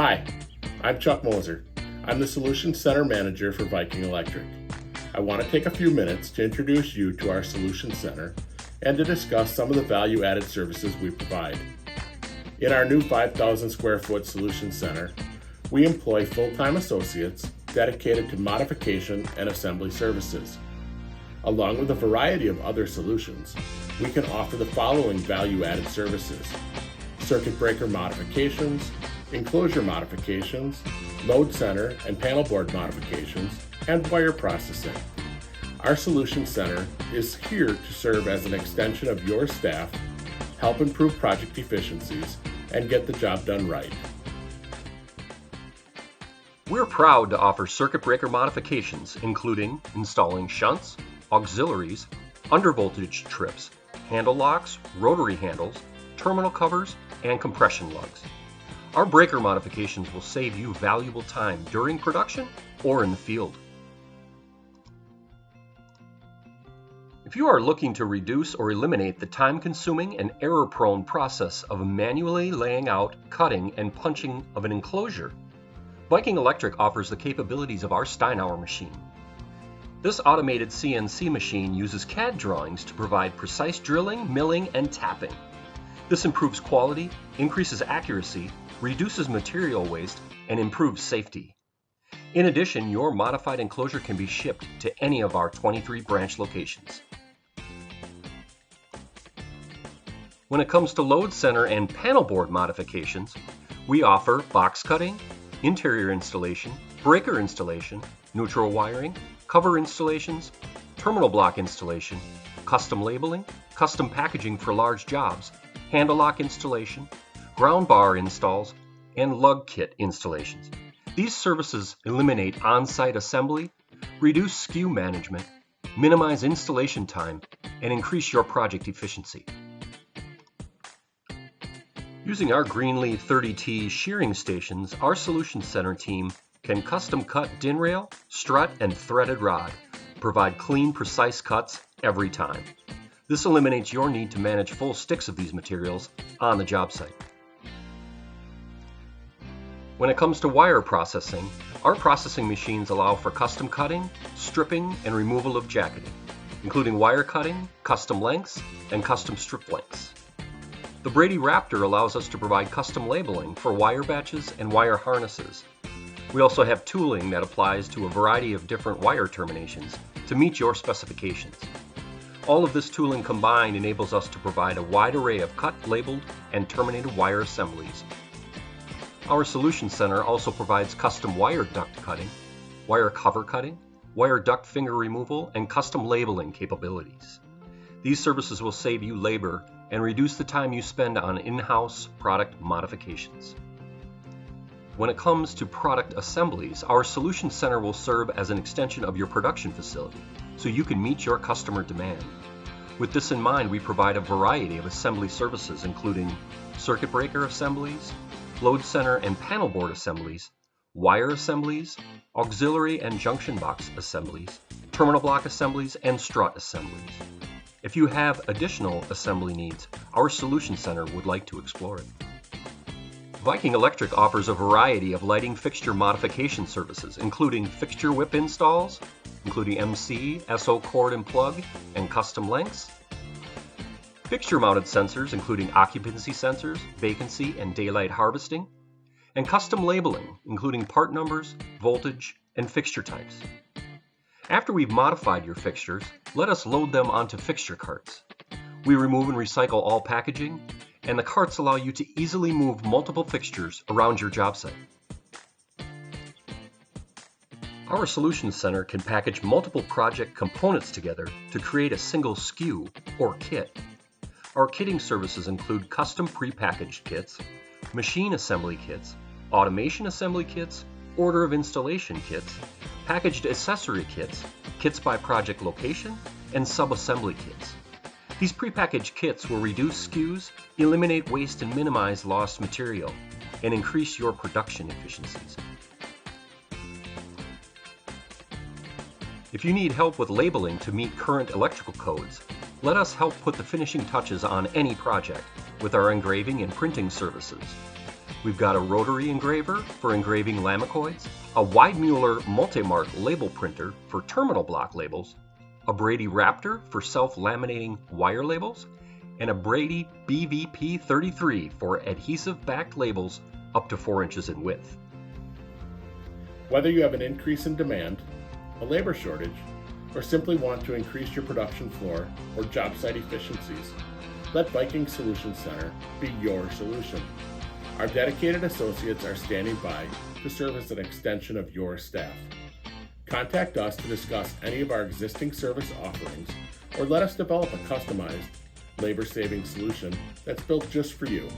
Hi, I'm Chuck Moser. I'm the Solutions Center Manager for Viking Electric. I want to take a few minutes to introduce you to our Solutions Center and to discuss some of the value-added services we provide. In our new 5,000 square foot Solutions Center, we employ full-time associates dedicated to modification and assembly services. Along with a variety of other solutions, we can offer the following value-added services: circuit breaker modifications, enclosure modifications, load center and panel board modifications, and wire processing. Our Solutions Center is here to serve as an extension of your staff, help improve project efficiencies, and get the job done right. We're proud to offer circuit breaker modifications, including installing shunts, auxiliaries, undervoltage trips, handle locks, rotary handles, terminal covers, and compression lugs. Our breaker modifications will save you valuable time during production or in the field. If you are looking to reduce or eliminate the time-consuming and error-prone process of manually laying out, cutting, and punching of an enclosure, Viking Electric offers the capabilities of our Steinauer machine. This automated CNC machine uses CAD drawings to provide precise drilling, milling, and tapping. This improves quality, increases accuracy, reduces material waste, and improves safety. In addition, your modified enclosure can be shipped to any of our 23 branch locations. When it comes to load center and panel board modifications, we offer box cutting, interior installation, breaker installation, neutral wiring, cover installations, terminal block installation, custom labeling, custom packaging for large jobs, handle lock installation, ground bar installs, and lug kit installations. These services eliminate on-site assembly, reduce SKU management, minimize installation time, and increase your project efficiency. Using our Greenlee 30T shearing stations, our Solutions Center team can custom cut DIN rail, strut, and threaded rod, provide clean, precise cuts every time. This eliminates your need to manage full sticks of these materials on the job site. When it comes to wire processing, our processing machines allow for custom cutting, stripping, and removal of jacketing, including wire cutting, custom lengths, and custom strip lengths. The Brady Raptor allows us to provide custom labeling for wire batches and wire harnesses. We also have tooling that applies to a variety of different wire terminations to meet your specifications. All of this tooling combined enables us to provide a wide array of cut, labeled, and terminated wire assemblies. Our Solutions Center also provides custom wire duct cutting, wire cover cutting, wire duct finger removal, and custom labeling capabilities. These services will save you labor and reduce the time you spend on in-house product modifications. When it comes to product assemblies, our Solutions Center will serve as an extension of your production facility, so you can meet your customer demand. With this in mind, we provide a variety of assembly services, including circuit breaker assemblies, load center and panel board assemblies, wire assemblies, auxiliary and junction box assemblies, terminal block assemblies, and strut assemblies. If you have additional assembly needs, our Solutions Center would like to explore it. Viking Electric offers a variety of lighting fixture modification services, including fixture whip installs, including MC, SO cord and plug, and custom lengths, fixture-mounted sensors, including occupancy sensors, vacancy, and daylight harvesting, and custom labeling, including part numbers, voltage, and fixture types. After we've modified your fixtures, let us load them onto fixture carts. We remove and recycle all packaging, and the carts allow you to easily move multiple fixtures around your job site. Our Solutions Center can package multiple project components together to create a single SKU or kit. Our kitting services include custom prepackaged kits, machine assembly kits, automation assembly kits, order of installation kits, packaged accessory kits, kits by project location, and sub-assembly kits. These prepackaged kits will reduce SKUs, eliminate waste and minimize lost material, and increase your production efficiencies. If you need help with labeling to meet current electrical codes, let us help put the finishing touches on any project with our engraving and printing services. We've got a rotary engraver for engraving Lamicoids, a Weidmuller multi-mark label printer for terminal block labels, a Brady Raptor for self-laminating wire labels, and a Brady BVP33 for adhesive-backed labels up to 4 inches in width. Whether you have an increase in demand, a labor shortage, or simply want to increase your production floor or job site efficiencies, let Viking Solution Center be your solution. Our dedicated associates are standing by to serve as an extension of your staff. Contact us to discuss any of our existing service offerings or let us develop a customized, labor-saving solution that's built just for you.